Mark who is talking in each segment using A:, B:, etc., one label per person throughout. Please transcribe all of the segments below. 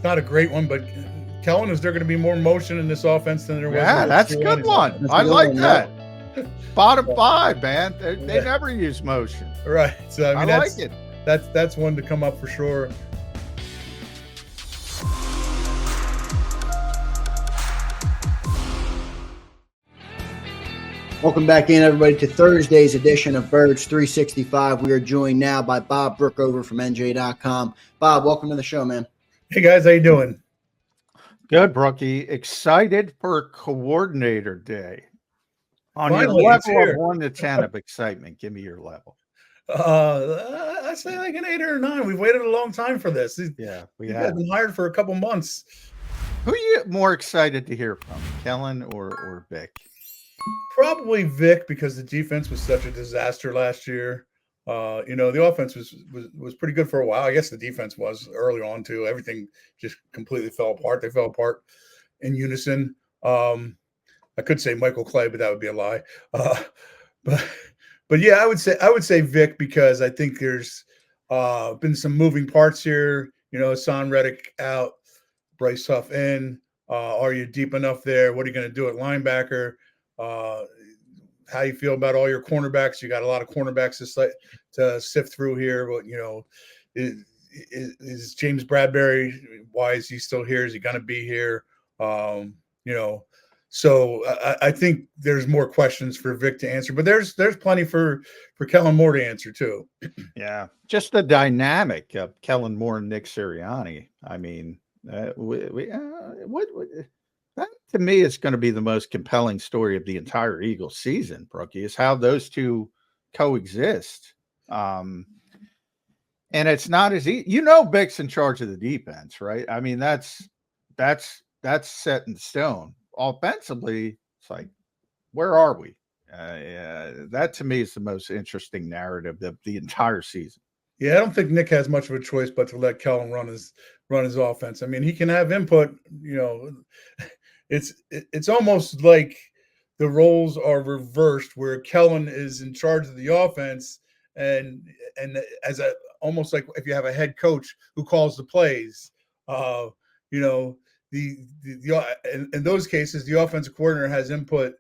A: not a great one, but Kellen, is there going to be more motion in this offense than there was?
B: Yeah, that's a good one. I like that. Bottom five, man. They never use motion.
A: Right. So I mean,
B: I like it.
A: That's one to come up for sure.
C: Welcome back in, everybody, to Thursday's edition of Birds 365. We are joined now by Bob Brookover from NJ.com. Bob, welcome to the show, man.
A: Hey, guys. How you doing?
B: Good, Brookie. Excited for Coordinator Day. On
A: Finally,
B: your level of 1 to 10 of excitement, give me your level.
A: I say like an 8 or a 9. We've waited a long time for this.
B: Yeah, we
A: have been hired for a couple months.
B: Who are you more excited to hear from, Kellen or Vic?
A: Probably Vic, because the defense was such a disaster last year. The offense was pretty good for a while. I guess the defense was early on too. Everything just completely fell apart. They fell apart in unison. I could say Michael Clay, but that would be a lie. But yeah, I would say Vic, because I think there's been some moving parts here. Hassan Reddick out, Bryce Huff in. Are you deep enough there? What are you going to do at linebacker? How you feel about all your cornerbacks? You got a lot of cornerbacks to sift through here. But is James Bradbury? Why is he still here? Is he going to be here? So I think there's more questions for Vic to answer, but there's plenty for Kellen Moore to answer too.
B: Yeah, just the dynamic of Kellen Moore and Nick Sirianni. I mean, that to me is going to be the most compelling story of the entire Eagles season, Brookie, is how those two coexist. And it's not as easy. Vic's in charge of the defense, right? I mean, that's set in stone. Offensively, it's like, where are we? That to me is the most interesting narrative of the entire season.
A: Yeah, I don't think Nick has much of a choice but to let Kellen run his offense. I mean, he can have input. It's almost like the roles are reversed, where Kellen is in charge of the offense, and as almost like if you have a head coach who calls the plays, in those cases, the offensive coordinator has input,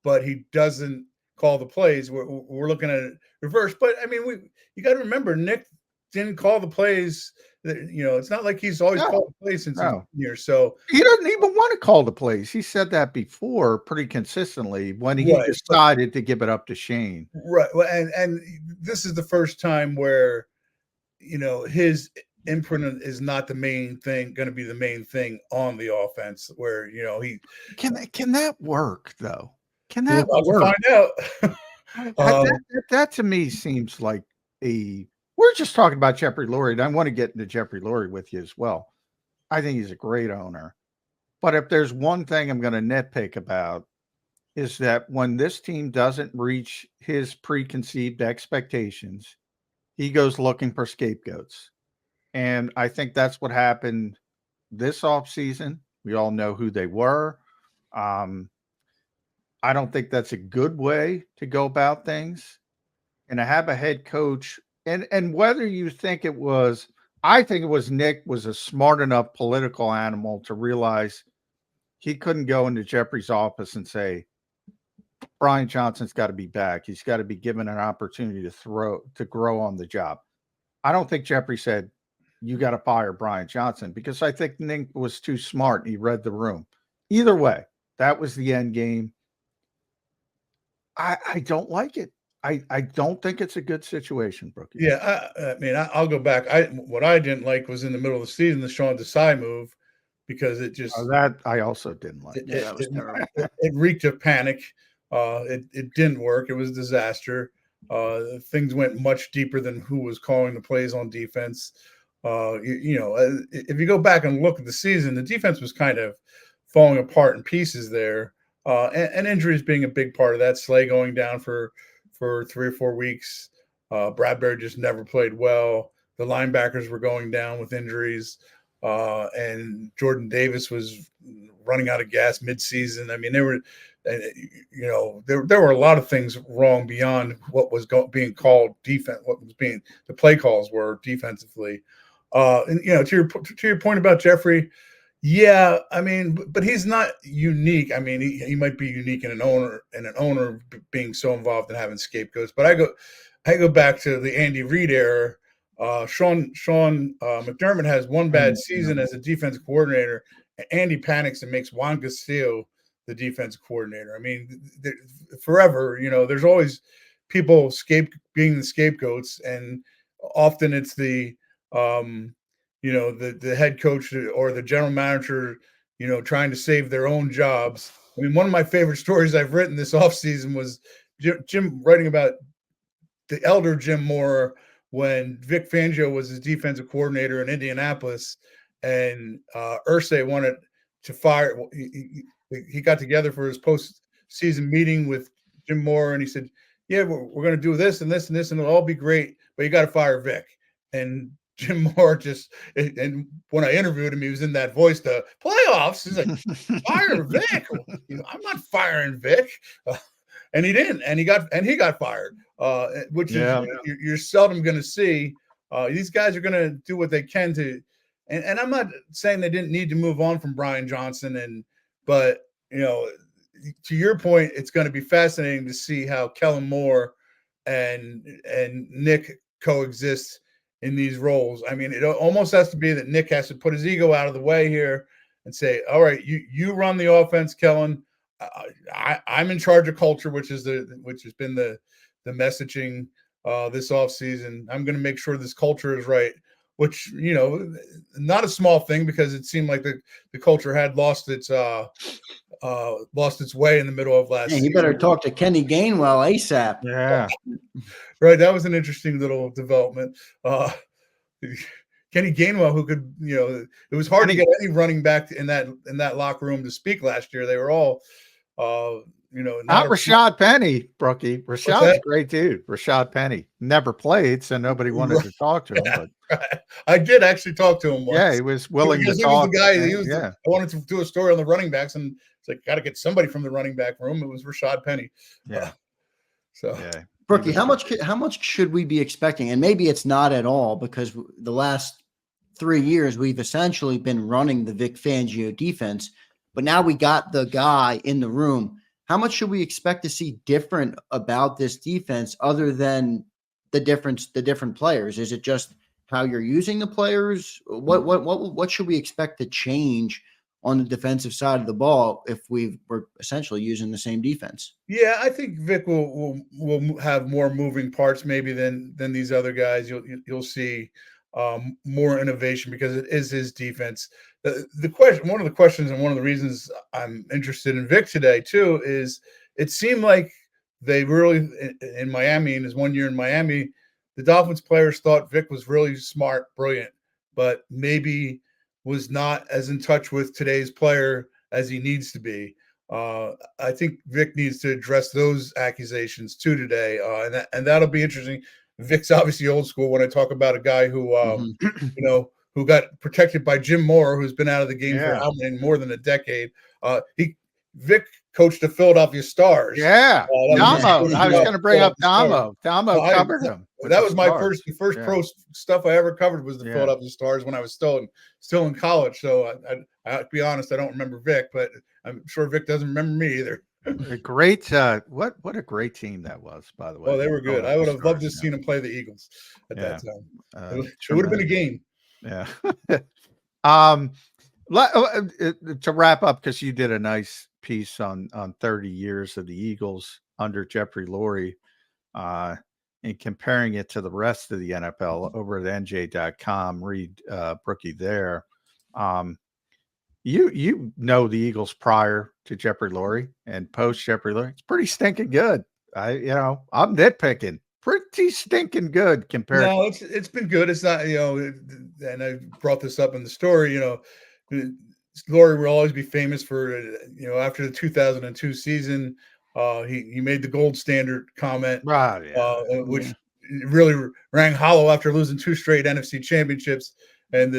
A: but he doesn't call the plays. We're looking at it reverse. But I mean, you got to remember, Nick didn't call the plays. It's not like he's always called the plays since he's been here. So
B: he doesn't even want to call the plays. He said that before pretty consistently when he decided to give it up to Shane.
A: Right. Well, and this is the first time where, his imprint is not the main thing, going to be the main thing on the offense, where, he
B: can that work though? Can that work?
A: Find out.
B: That to me seems like we're just talking about Jeffrey Lurie, and I want to get into Jeffrey Lurie with you as well. I think he's a great owner. But if there's one thing I'm going to nitpick about, is that when this team doesn't reach his preconceived expectations, he goes looking for scapegoats. And I think that's what happened this offseason. We all know who they were. I don't think that's a good way to go about things. And to have a head coach, and whether you think it was, I think it was Nick was a smart enough political animal to realize he couldn't go into Jeffrey's office and say, Brian Johnson's got to be back. He's got to be given an opportunity to grow on the job. I don't think Jeffrey said, you got to fire Brian Johnson, because I think Nick was too smart and he read the room. Either way, that was the end game. I don't like it. I don't think it's a good situation, Brookie.
A: Yeah, I mean, I'll go back. What I didn't like was in the middle of the season, the Sean Desai move, because it just
B: that I also didn't like.
C: That was terrible.
A: It reeked of panic. It didn't work. It was a disaster. Things went much deeper than who was calling the plays on defense. If you go back and look at the season, the defense was kind of falling apart in pieces there, and injuries being a big part of that. Slay going down for 3 or 4 weeks. Bradbury just never played well. The linebackers were going down with injuries, and Jordan Davis was running out of gas midseason. I mean, there were a lot of things wrong beyond what was being called defense. What was being the play calls were defensively. And to your point about Jeffrey, yeah, I mean, but he's not unique. I mean, he might be unique in an owner being so involved in having scapegoats. But I go back to the Andy Reid era. Sean McDermott has one bad season as a defensive coordinator, and Andy panics and makes Juan Castillo the defensive coordinator. I mean, forever, there's always people being the scapegoats, and often it's the the head coach or the general manager, trying to save their own jobs. I mean, one of my favorite stories I've written this offseason was Jim writing about the elder Jim Mora when Vic Fangio was his defensive coordinator in Indianapolis, and Irsay wanted to fire. He got together for his post-season meeting with Jim Mora, and he said, "Yeah, we're going to do this and this and this, and it'll all be great, but you got to fire Vic." And Jim Moore and when I interviewed him, he was in that voice, the playoffs. He's like, "Fire Vic? I'm not firing Vic." And he didn't, and he got fired, which is you're seldom going to see. These guys are going to do what they can to, and I'm not saying they didn't need to move on from Brian Johnson, but to your point, it's going to be fascinating to see how Kellen Moore and Nick coexist in these roles. I mean, it almost has to be that Nick has to put his ego out of the way here and say, "All right, you run the offense, Kellen. I'm in charge of culture," which has been the messaging this offseason. I'm going to make sure this culture is right, which, not a small thing, because it seemed like the culture had lost its way in the middle of last season.
C: You better talk to Kenny Gainwell ASAP.
B: Yeah.
A: Right. That was an interesting little development. Kenny Gainwell, who could, it was hard to get any running back in that locker room to speak last year. They were all,
B: not Rashad Penny, Brookie. Rashad's a great dude. Rashad Penny never played, so nobody wanted to talk to him. But
A: I did actually talk to him once.
B: Yeah, he was willing to
A: talk.
B: Was
A: the guy. I wanted to do a story on the running backs, and it's like, got to get somebody from the running back room. It was Rashad Penny.
B: Yeah.
A: Yeah.
C: Brookie, how much should we be expecting? And maybe it's not at all, because the last 3 years we've essentially been running the Vic Fangio defense, but now we got the guy in the room. How much should we expect to see different about this defense other than the different players? Is it just how you're using the players? What should we expect to change on the defensive side of the ball if we're essentially using the same defense?
A: Yeah, I think Vic will have more moving parts maybe than these other guys. You'll see more innovation because it is his defense. One of the questions, and one of the reasons I'm interested in Vic today too, is it seemed like they really in Miami, in his 1 year in Miami, the Dolphins players thought Vic was really smart, brilliant, but maybe was not as in touch with today's player as he needs to be. I think Vic needs to address those accusations too today, and that'll be interesting. Vic's obviously old school. When I talk about a guy who, who got protected by Jim Mora, who's been out of the game for more than a decade. Vic coached the Philadelphia Stars.
B: Yeah, Damo. I was going to bring up Damo. Damo covered him.
A: That was the first pro stuff I ever covered was the Philadelphia Stars when I was still in college. So I to be honest, I don't remember Vic, but I'm sure Vic doesn't remember me either.
B: A great what a great team that was, by the way.
A: Oh, they were good. I would have loved to have seen him play the Eagles at that time. It would have been a game.
B: Yeah. To wrap up, because you did a nice piece on 30 years of the Eagles under Jeffrey Lurie, and comparing it to the rest of the NFL over at NJ.com. Read Brookie there. You know the Eagles prior to Jeffrey Lurie and post Jeffrey Lurie. It's pretty stinking good. I'm nitpicking. Pretty stinking good compared.
A: No, it's been good. It's not, and I brought this up in the story, Lurie will always be famous for, after the 2002 season, he made the gold standard comment, which really rang hollow after losing 2 straight NFC championships. And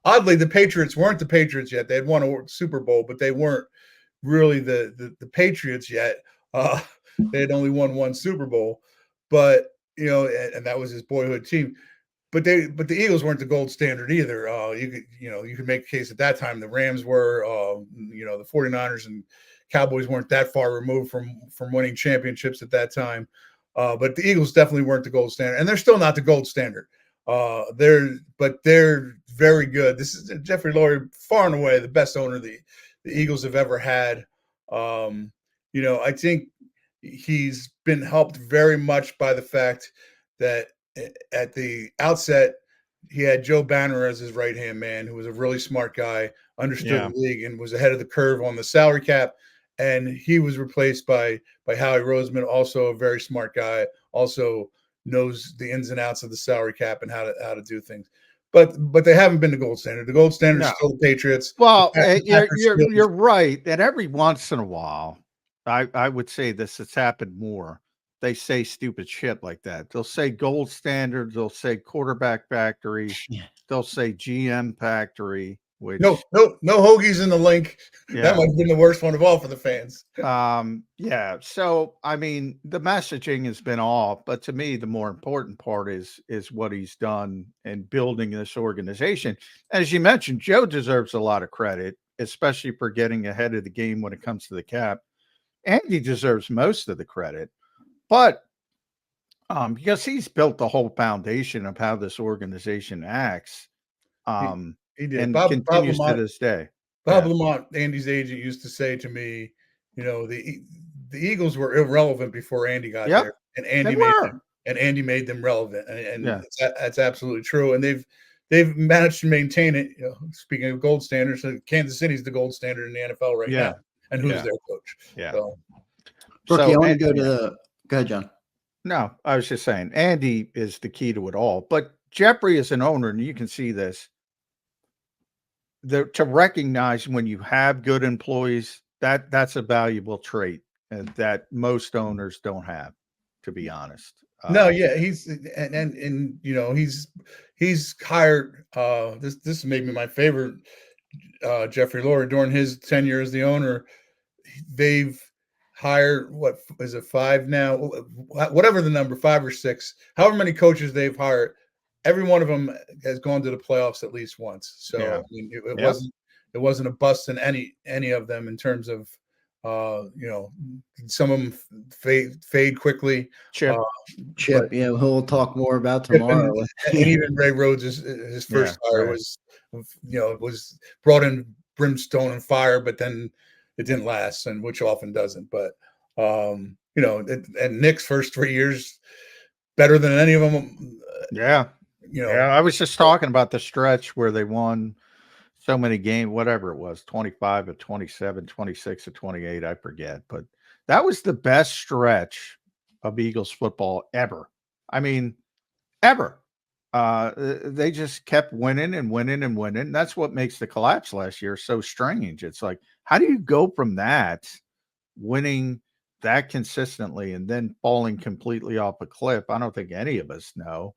A: oddly, the Patriots weren't the Patriots yet. They had won a Super Bowl, but they weren't really the Patriots yet. They had only won 1 Super Bowl, but and that was his boyhood team. but the Eagles weren't the gold standard either. You could make a case at that time the Rams were, the 49ers and Cowboys weren't that far removed from winning championships at that time. But the Eagles definitely weren't the gold standard, and they're still not the gold standard. They're very good. This is Jeffrey Lurie, far and away the best owner the Eagles have ever had. I think he's been helped very much by the fact that at the outset, he had Joe Banner as his right-hand man, who was a really smart guy, understood the league, and was ahead of the curve on the salary cap. And he was replaced by Howie Roseman, also a very smart guy, also knows the ins and outs of the salary cap and how to do things. But they haven't been the gold standard. The gold standard is still the Patriots.
B: Well, you're right. And every once in a while, I would say this has happened more. They say stupid shit like that. They'll say gold standard. They'll say quarterback factory. They'll say GM factory. Which
A: no hoagies in the link.
B: Yeah.
A: That might have been the worst one of all for the fans.
B: So I mean, the messaging has been off, but to me, the more important part is what he's done in building this organization. As you mentioned, Joe deserves a lot of credit, especially for getting ahead of the game when it comes to the cap. Andy deserves most of the credit, but because he's built the whole foundation of how this organization acts.
A: He did.
B: And
A: Bob
B: continues
A: Lamont,
B: to this day.
A: Bob Lamont, Andy's agent, used to say to me, the Eagles were irrelevant before Andy got there, and Andy made them relevant, and that's absolutely true. And they've managed to maintain it. Speaking of gold standards, Kansas City's the gold standard in the NFL right now, and who's their coach?
C: Yeah. Brookie, I want to go to the. Go ahead, John.
B: No, I was just saying Andy is the key to it all, but Jeffrey is an owner, and you can see this. To recognize when you have good employees, that's a valuable trait that most owners don't have, to be honest.
A: He's he's hired. This may be my favorite. Jeffrey Lurie, during his tenure as the owner, they've hired, what is it, 5 now? Whatever the number, 5 or 6, however many coaches they've hired. Every one of them has gone to the playoffs at least once. So I mean, it wasn't a bust in any of them in terms of some of them fade quickly.
C: Chip, we'll talk more about tomorrow.
A: And even Ray Rhodes, his first hire was brought in brimstone and fire, but then it didn't last, and which often doesn't. But and Nick's first 3 years better than any of them.
B: I was just talking about the stretch where they won so many games, whatever it was, 25 of 27, 26 of 28, I forget. But that was the best stretch of Eagles football ever. I mean, ever. They just kept winning and winning and winning. That's what makes the collapse last year so strange. It's like, how do you go from that, winning that consistently, and then falling completely off a cliff? I don't think any of us know.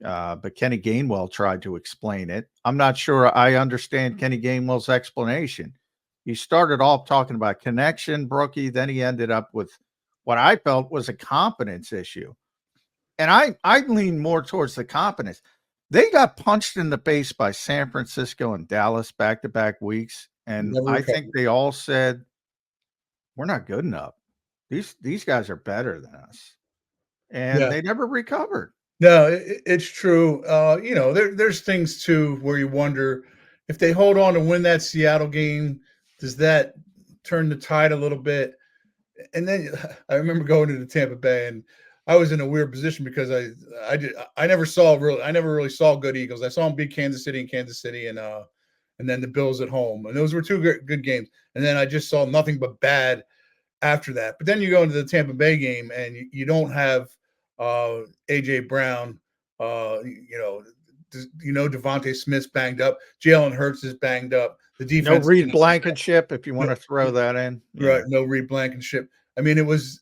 B: But Kenny Gainwell tried to explain it. I'm not sure I understand Kenny Gainwell's explanation. He started off talking about connection, Brookie. Then he ended up with what I felt was a confidence issue. And I lean more towards the confidence. They got punched in the face by San Francisco and Dallas back-to-back weeks. And I think they all said, we're not good enough. These guys are better than us. And they never recovered.
A: No, it's true. There's things too where you wonder if they hold on to win that Seattle game, does that turn the tide a little bit? And then I remember going to the Tampa Bay, and I was in a weird position because I never really saw good Eagles. I saw them beat Kansas City, and then the Bills at home, and those were 2 good games. And then I just saw nothing but bad after that. But then you go into the Tampa Bay game, and you don't have AJ Brown, Devontae Smith's banged up. Jalen Hurts is banged up. The defense.
B: No Reed Blankenship, if you want to throw that in.
A: Right. No Reed Blankenship. I mean, it was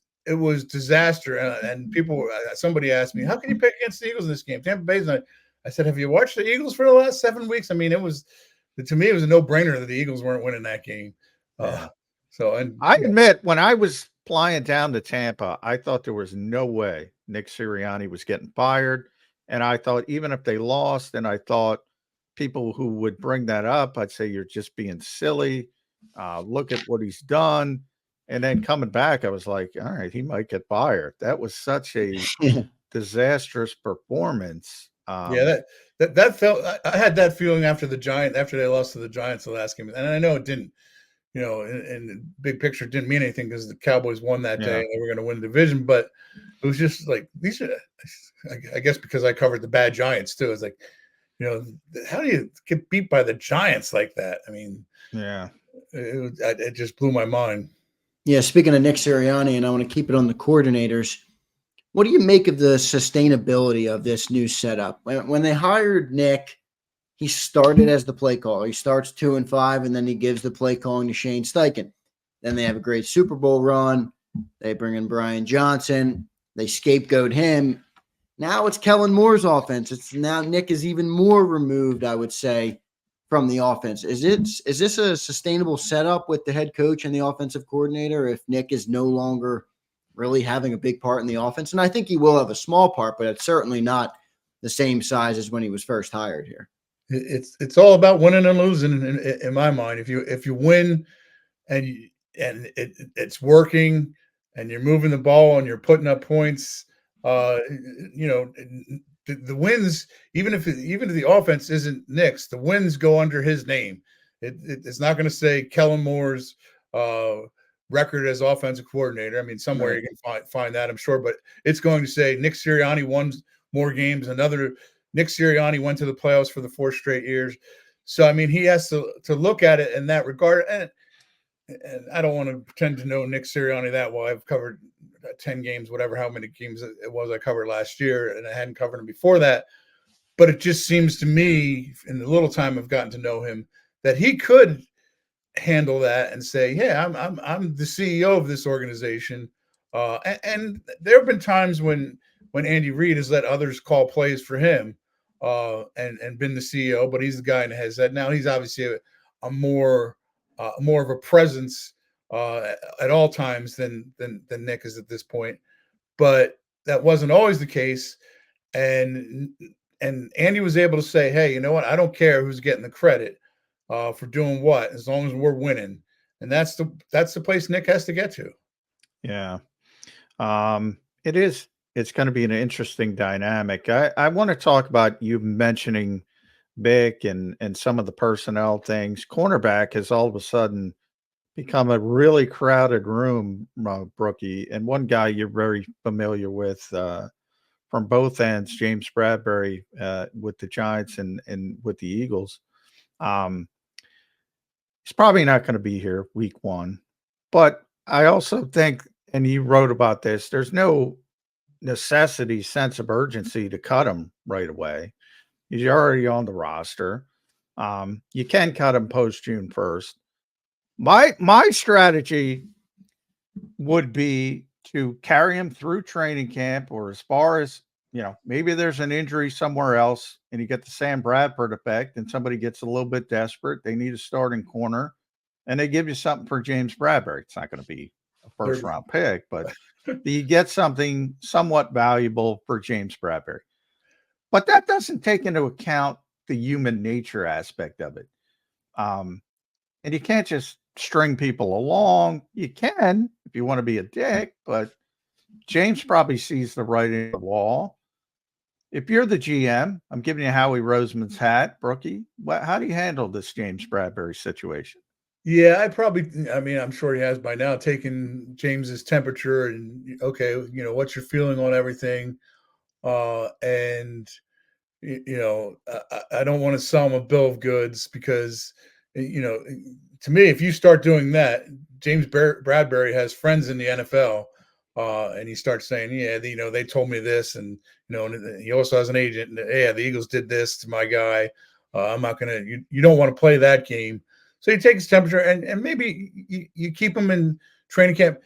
A: disaster. And people, somebody asked me, how can you pick against the Eagles in this game? Tampa Bay's not. I said, have you watched the Eagles for the last 7 weeks? I mean, to me, it was a no-brainer that the Eagles weren't winning that game.
B: I admit, when I was flying down to Tampa, I thought there was no way Nick Sirianni was getting fired, And I thought even if they lost, and I thought people who would bring that up, I'd say you're just being silly. Look at what he's done. And then coming back, I was like, all right, he might get fired. That was such a disastrous performance.
A: Yeah, that felt. I had that feeling after they lost to the Giants the last game, and I know it didn't. In the big picture, it didn't mean anything because the Cowboys won that day and they were going to win the division. But it was just like these are. I guess because I covered the bad Giants too. It's like, how do you get beat by the Giants like that? I mean,
B: yeah,
A: it just blew my mind.
C: Yeah, speaking of Nick Sirianni, and I want to keep it on the coordinators. What do you make of the sustainability of this new setup? When they hired Nick, he started as the play caller. He starts 2-5, and then he gives the play calling to Shane Steichen. Then they have a great Super Bowl run. They bring in Brian Johnson. They scapegoat him. Now it's Kellen Moore's offense. It's now Nick is even more removed, I would say, from the offense. Is this a sustainable setup with the head coach and the offensive coordinator if Nick is no longer really having a big part in the offense? And I think he will have a small part, but it's certainly not the same size as when he was first hired here.
A: It's all about winning and losing in my mind. If you win and it's working and you're moving the ball and you're putting up points, the wins, even if the offense isn't Nick's, the wins go under his name. It's not going to say Kellen Moore's record as offensive coordinator. I mean, somewhere you can find that, I'm sure, but it's going to say Nick Sirianni won more games. Another Nick Sirianni went to the playoffs for the 4 straight years. So, I mean, he has to look at it in that regard. And I don't want to pretend to know Nick Sirianni that well. I've covered 10 games, whatever, how many games it was I covered last year, and I hadn't covered him before that. But it just seems to me, in the little time I've gotten to know him, that he could handle that and say, "Yeah, I'm the CEO of this organization." And there have been times when Andy Reid has let others call plays for him, and been the CEO, but he's the guy that has that. Now he's obviously a more of a presence at all times than Nick is at this point. But that wasn't always the case. And Andy was able to say, "Hey, you know what? I don't care who's getting the credit for doing what, as long as we're winning." And that's the place Nick has to get to.
B: Yeah. It is. It's going to be an interesting dynamic. I want to talk about you mentioning Vic and some of the personnel things. Cornerback has all of a sudden become a really crowded room, Brookie. And one guy you're very familiar with from both ends, James Bradbury with the Giants and with the Eagles. He's probably not going to be here week 1. But I also think, and you wrote about this, there's no necessity, sense of urgency to cut him right away. He's already on the roster. You can cut him post June 1st. My strategy would be to carry him through training camp, or as far as, maybe there's an injury somewhere else and you get the Sam Bradford effect and somebody gets a little bit desperate. They need a starting corner and they give you something for James Bradbury. It's not going to be a first round pick, but you get something somewhat valuable for James Bradbury. But that doesn't take into account the human nature aspect of it. And you can't just string people along. You can if you want to be a dick, but James probably sees the writing on the wall. If you're the GM, I'm giving you Howie Roseman's hat, Brookie. How do you handle this James Bradbury situation?
A: Yeah, I'm sure he has by now taken James's temperature and, okay, what's your feeling on everything? And I don't want to sell him a bill of goods because, to me, if you start doing that, James Bradbury has friends in the NFL, and he starts saying, "Yeah, they told me this," and and he also has an agent. And, "Yeah, the Eagles did this to my guy. I'm not gonna. You don't want to play that game." So you take his temperature, and maybe you keep him in training camp.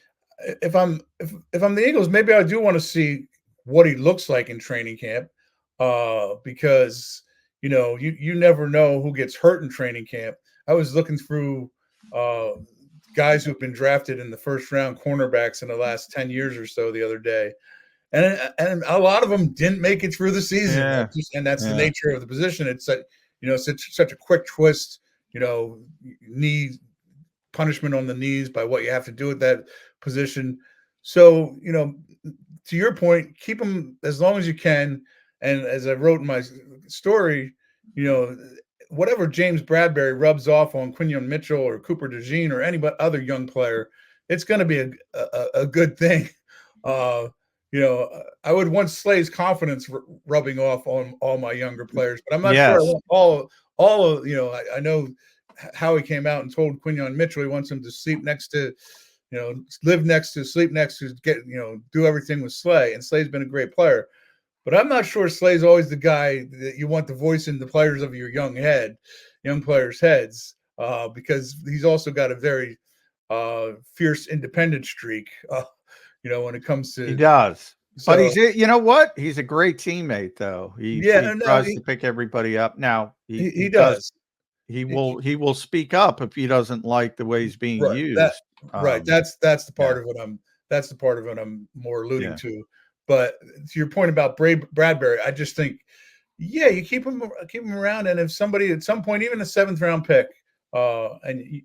A: If I'm the Eagles, maybe I do want to see what he looks like in training camp. Because you never know who gets hurt in training camp. I was looking through guys who've been drafted in the first round, cornerbacks in the last 10 years or so, the other day, and a lot of them didn't make it through the season.
B: Yeah.
A: And that's the
B: Yeah.
A: nature of the position. It's such a quick twist, knee punishment on the knees by what you have to do at that position. So, to your point, keep them as long as you can. And as I wrote in my story, whatever James Bradbury rubs off on Quinyon Mitchell or Cooper DeJean or any other young player, it's going to be a good thing. I would want Slay's confidence rubbing off on all my younger players, but I'm not sure I want all of, I know how he came out and told Quinyon Mitchell he wants him to sleep next to, live next to, sleep next to, do everything with Slay. And Slay's been a great player. But I'm not sure Slay's always the guy that you want to voice in the players of your young players' heads, because he's also got a very fierce independent streak, when it comes to.
B: He does.
A: So,
B: but you know what? He's a great teammate, though. He tries to pick everybody up. Now
A: he does.
B: He will speak up if he doesn't like the way he's being used.
A: That's the part of what I'm more alluding to. But to your point about Bradbury, I just think, you keep him around, and if somebody at some point, even a 7th round pick, and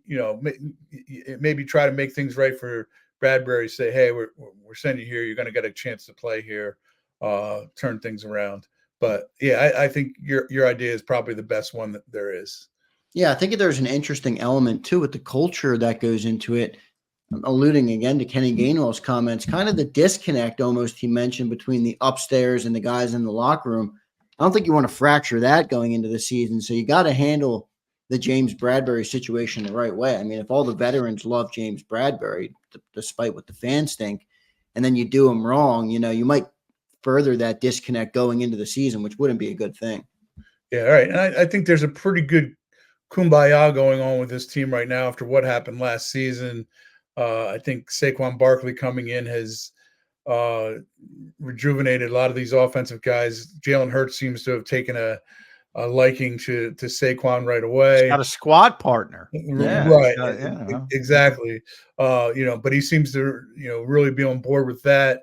A: maybe try to make things right for Bradbury, say, hey, we're sending you here. You're going to get a chance to play here, turn things around. But I think your idea is probably the best one that there is.
C: Yeah, I think there's an interesting element too with the culture that goes into it. I'm alluding again to Kenny Gainwell's comments, kind of the disconnect almost he mentioned between the upstairs and the guys in the locker room. I don't think you want to fracture that going into the season. So you got to handle the James Bradbury situation the right way. I mean, if all the veterans love James Bradbury, despite what the fans think, and then you do him wrong, you might further that disconnect going into the season, which wouldn't be a good thing.
A: Yeah, all right. And I think there's a pretty good kumbaya going on with this team right now after what happened last season. I think Saquon Barkley coming in has rejuvenated a lot of these offensive guys. Jalen Hurts seems to have taken a liking to Saquon right away.
B: He's got a squad partner.
A: Right. Exactly. But he seems to, really be on board with that.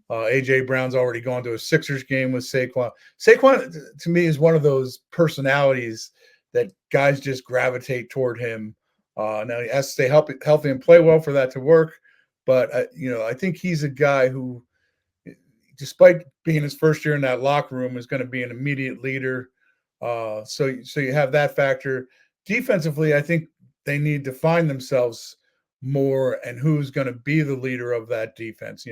A: AJ Brown's already gone to a Sixers game with Saquon. Saquon, to me, is one of those personalities that guys just gravitate toward him. Now he has to stay healthy and play well for that to work. But, I think he's a guy who, despite being his first year in that locker room, is going to be an immediate leader. So you have that factor. Defensively, I think they need to find themselves more and who's going to be the leader of that defense.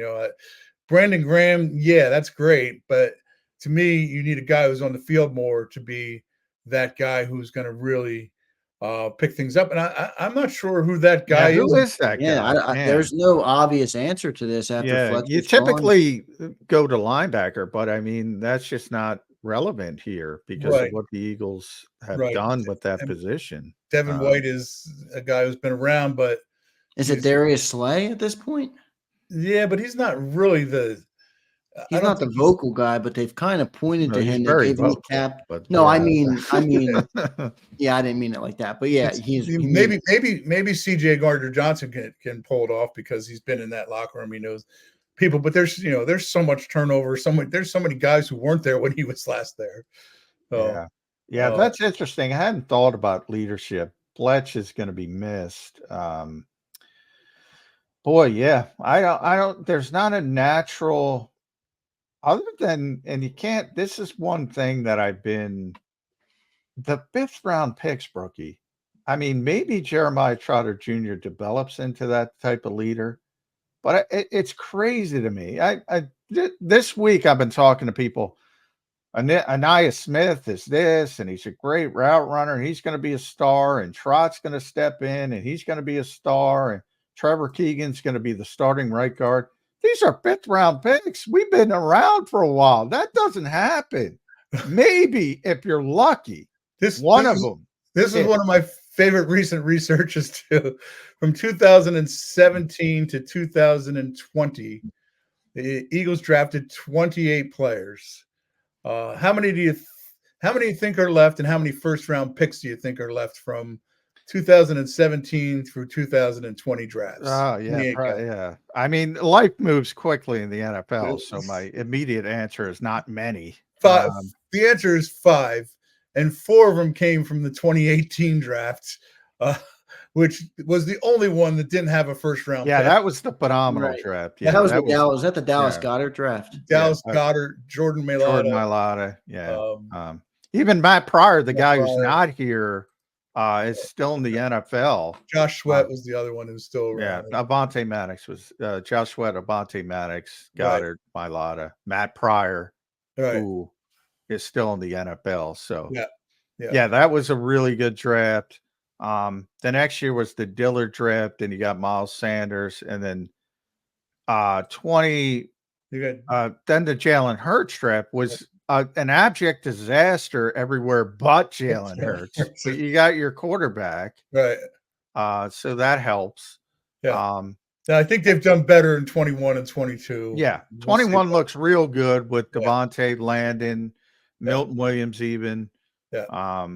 A: Brandon Graham, that's great. But to me, you need a guy who's on the field more to be that guy who's going to really pick things up. And I'm not sure who that guy is.
B: Who is that guy?
C: There's no obvious answer to this after Fletcher's
B: you typically go to linebacker, but I mean, that's just not relevant here because of what the Eagles have done with that position.
A: Devin White is a guy who's been around, but
C: is it Darius Slay at this point?
A: Yeah, but he's not really
C: he's not the vocal guy, but they've kind of pointed to him. They gave him the cap. No, I mean, yeah, I didn't mean it like that. But yeah,
A: maybe CJ Gardner-Johnson can pull it off because he's been in that locker room. He knows people, but there's so much turnover. There's so many guys who weren't there when he was last there. So,
B: that's interesting. I hadn't thought about leadership. Fletch is going to be missed. I don't. There's not a natural. Other than, and you can't, this is one thing that the 5th round picks, Brookie. I mean, maybe Jeremiah Trotter Jr. develops into that type of leader, but it's crazy to me. This week I've been talking to people. Anaya Smith is this, and he's a great route runner, and he's going to be a star, and Trott's going to step in, and he's going to be a star, and Trevor Keegan's going to be the starting right guard. These are 5th round picks. We've been around for a while. That doesn't happen. Maybe if you're lucky, this is one of
A: my favorite recent researches too. From 2017 to 2020, the Eagles drafted 28 players. How many do you think are left, and how many 1st round picks do you think are left from 2017 through 2020 drafts.
B: Oh, yeah,
A: 28 guys.
B: yeah. I mean, life moves quickly in the NFL, so my immediate answer is not many.
A: Five. The answer is 5, and 4 of them came from the 2018 draft, which was the only one that didn't have a first-round
B: Yeah,
A: pick.
B: that was the phenomenal
C: Right.
B: draft. Yeah,
C: That was the Dallas
B: yeah.
C: Goddard draft.
A: Dallas
B: Yeah,
A: Goddard, Jordan Mailata.
B: Jordan Mailata, yeah. Even Matt Pryor, the guy who's not here, is still in the NFL.
A: Josh Sweat was the other one who's still around.
B: Yeah, Avonte Maddox was Josh Sweat, Avonte Maddox, Goddard, Mailata, Matt Pryor, who is still in the NFL. So yeah, that was a really good draft. The next year was the Dillard draft, and you got Miles Sanders, and then 20. Then the Jalen Hurts draft was an abject disaster everywhere but Jalen Hurts. But you got your quarterback,
A: right?
B: So that helps.
A: Yeah. I think they've done better in 21 and 22.
B: Yeah, 21 looks real good with Devontae, Landon, Milton Williams, even.
A: Yeah.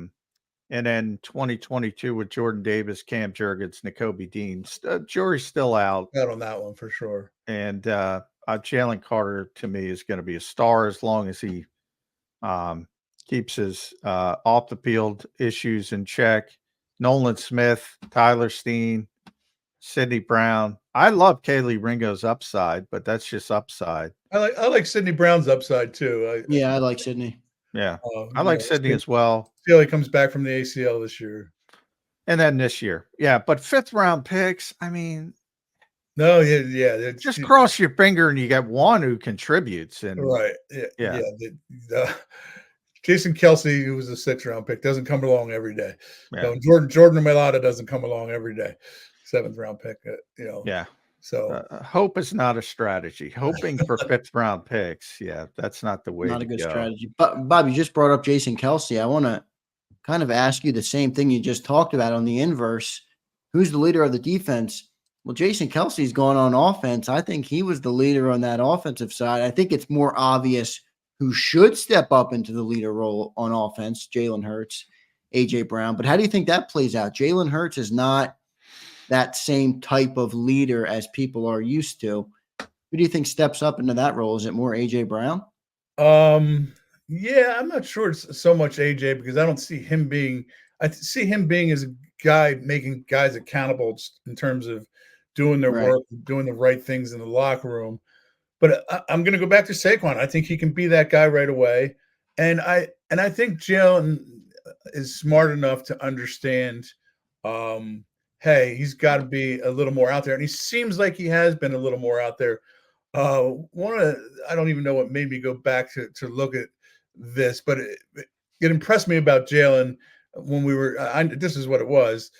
B: And then 2022 with Jordan Davis, Cam Jurgens, Nakobe Dean. Jury's still out
A: on that one for sure.
B: And Jalen Carter to me is going to be a star as long as he keeps his off the field issues in check. Nolan Smith, Tyler Steen, Sidney Brown. I love Kaylee Ringo's upside, but that's just upside.
A: I like Sidney Brown's upside too.
C: I like Sidney.
B: Yeah, I like Sidney as well.
A: See how he comes back from the ACL this year.
B: And then this year. Yeah, but 5th round picks, I mean.
A: No, yeah.
B: Just cross your finger and you get one who contributes. And
A: right. Yeah. Jason Kelsey, who was a 6th round pick, doesn't come along every day.
B: Yeah.
A: So Jordan Mailata doesn't come along every day. 7th round pick,
B: Yeah.
A: So
B: hope is not a strategy. Hoping for 5th round picks. Yeah, that's not the way.
C: Not a good strategy. But Bob, you just brought up Jason Kelsey. I want to kind of ask you the same thing you just talked about on the inverse. Who's the leader of the defense? Well, Jason Kelsey's gone on offense. I think he was the leader on that offensive side. I think it's more obvious who should step up into the leader role on offense, Jalen Hurts, A.J. Brown. But how do you think that plays out? Jalen Hurts is not that same type of leader as people are used to. Who do you think steps up into that role? Is it more A.J. Brown?
A: Yeah, I'm not sure it's so much A.J. because I don't see him being – I see him being as a guy making guys accountable in terms of doing their work, doing the right things in the locker room. But I'm going to go back to Saquon. I think he can be that guy right away. And I think Jalen is smart enough to understand, hey, he's got to be a little more out there. And he seems like he has been a little more out there. I don't even know what made me go back to look at this, but it impressed me about Jalen when we were this is what it was.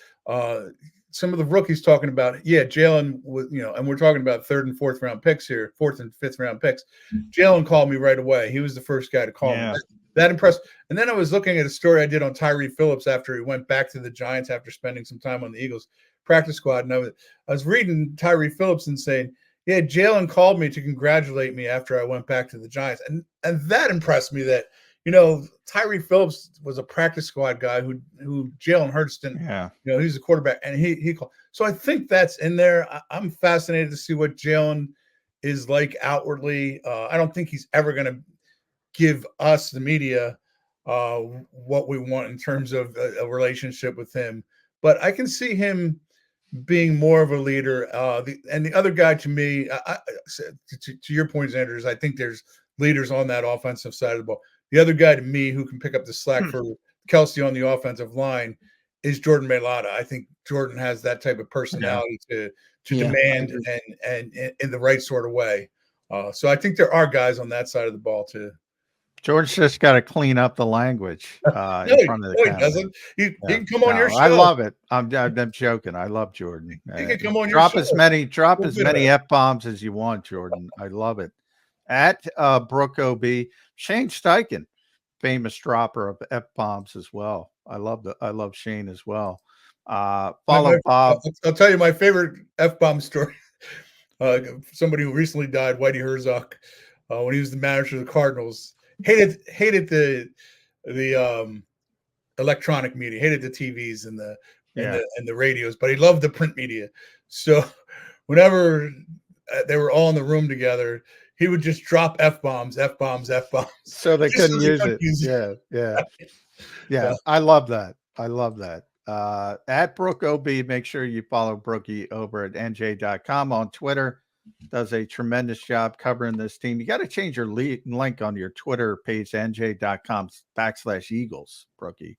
A: Some of the rookies talking about, Jalen was, and we're talking about 3rd and 4th round picks here, 4th and 5th round picks. Jalen called me right away. He was the first guy to call me. That impressed. And then I was looking at a story I did on Tyree Phillips after he went back to the Giants after spending some time on the Eagles practice squad. And I was reading Tyree Phillips and saying, yeah, Jalen called me to congratulate me after I went back to the Giants. And that impressed me that, Tyree Phillips was a practice squad guy who Jalen Hurts didn't, he's a quarterback and he called. So I think that's in there. I'm fascinated to see what Jalen is like outwardly. I don't think he's ever going to give us, the media, what we want in terms of a relationship with him. But I can see him being more of a leader. And the other guy to me, to your point, Andrews, I think there's leaders on that offensive side of the ball. The other guy to me who can pick up the slack for Kelsey on the offensive line is Jordan Mailata. I think Jordan has that type of personality to demand and in the right sort of way. So I think there are guys on that side of the ball too.
B: George just got to clean up the language in front of the camera.
A: He doesn't. He can come on your show.
B: I love it. I'm joking. I love Jordan.
A: He can come on your
B: drop
A: show.
B: as many F-bombs as you want, Jordan. I love it. At Brookover, Shane Steichen, famous dropper of F-bombs as well. I love Shane as well. Follow Bob.
A: I'll tell you my favorite F-bomb story. Somebody who recently died, Whitey Herzog, when he was the manager of the Cardinals, hated the electronic media, hated the TVs and the and the radios, but he loved the print media. So whenever they were all in the room together, he would just drop F-bombs.
B: So they couldn't use it. Yeah. I love that. At BrookOB, make sure you follow Brookie over at NJ.com on Twitter. Does a tremendous job covering this team. You got to change your link on your Twitter page, NJ.com/Eagles, Brookie.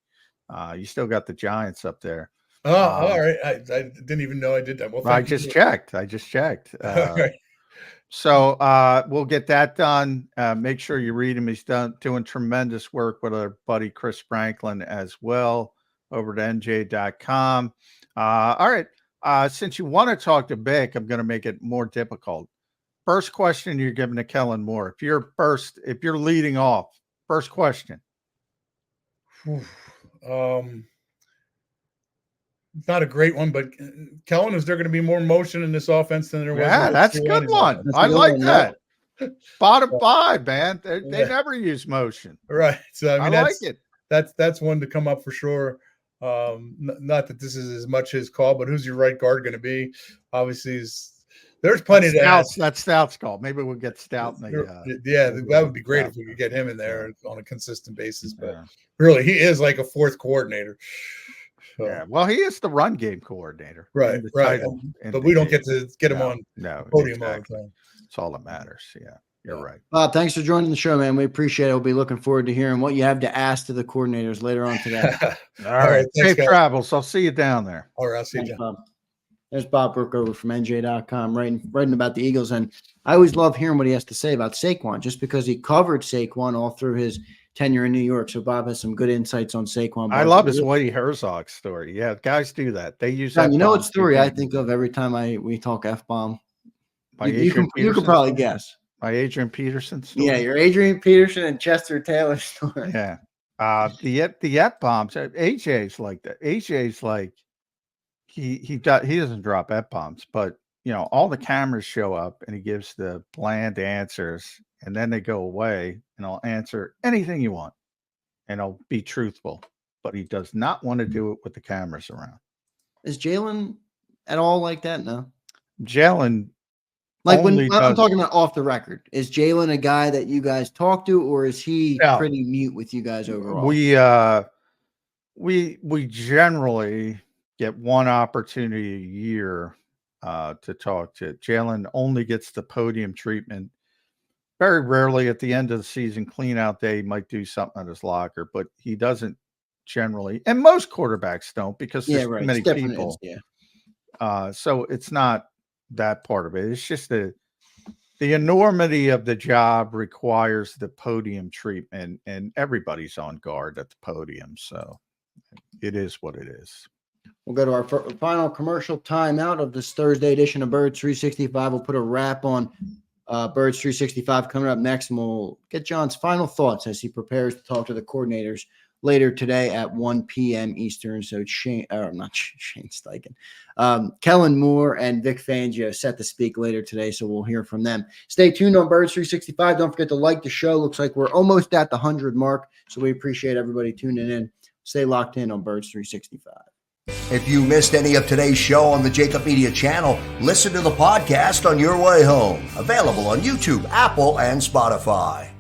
B: You still got the Giants up there.
A: Oh, all right. I didn't even know I did that. Well,
B: I just checked.
A: All right.
B: So we'll get that done. Make sure you read him. He's doing tremendous work with our buddy Chris Franklin as well over at NJ.com. All right. Since you want to talk to Vic, I'm going to make it more difficult. First question you're giving to Kellen Moore. If you're leading off, first question.
A: Not a great one, but Kellen, is there going to be more motion in this offense than there was?
B: Yeah, that's a good one. I like that. Bottom five, man. They never use motion.
A: Right. So I
B: like it.
A: That's one to come up for sure. Not that this is as much his call, but who's your right guard going to be? Obviously, there's plenty to ask.
B: That's Stout's call. Maybe we'll get Stout in
A: the that would be great if we could get him in there on a consistent basis. But really, he is like a fourth coordinator. So.
B: Yeah, well, he is the run game coordinator,
A: right? But we don't get to get him on podium all the time.
B: That's all that matters. Yeah, you're right.
C: Bob, thanks for joining the show, man. We appreciate it. We'll be looking forward to hearing what you have to ask to the coordinators later on today.
B: All right. Safe travels. I'll see you down there.
A: All right. I'll see you down.
C: There's Bob Brookover from NJ.com writing about the Eagles. And I always love hearing what he has to say about Saquon, just because he covered Saquon all through his tenure in New York. So Bob has some good insights on Saquon.
B: I love his Woody Herzog story. Yeah, guys do that. They use that.
C: You know what story I think of every time we talk F-bomb? You can probably guess.
B: My Adrian Peterson story.
C: Yeah, your Adrian Peterson and Chester Taylor story.
B: Yeah. The F-bombs, AJ's like that. AJ's like he doesn't drop F-bombs, but all the cameras show up and he gives the bland answers, and then they go away, and I'll answer anything you want, and I'll be truthful, but he does not want to do it with the cameras around.
C: Is Jalen at all like that? No.
B: Jalen,
C: like when I'm talking about off the record, is Jalen a guy that you guys talk to, or is he pretty mute with you guys overall?
B: We generally get one opportunity a year to talk to. Jalen only gets the podium treatment. Very rarely at the end of the season, clean out day, he might do something at his locker, but he doesn't generally. And most quarterbacks don't, because there's many people. So it's not that part of it. It's just the enormity of the job requires the podium treatment, and everybody's on guard at the podium. So it is what it is.
C: We'll go to our final commercial timeout of this Thursday edition of Birds 365. We'll put a wrap on Birds 365 coming up next, and we'll get John's final thoughts as he prepares to talk to the coordinators later today at 1 p.m. Eastern. So Shane Steichen, Kellen Moore and Vic Fangio set to speak later today, so we'll hear from them. Stay tuned on Birds 365. Don't forget to like the show. Looks like we're almost at the 100 mark, so we appreciate everybody tuning in. Stay locked in on Birds 365.
D: If you missed any of today's show on the JAKIB Media channel, listen to the podcast on your way home. Available on YouTube, Apple, and Spotify.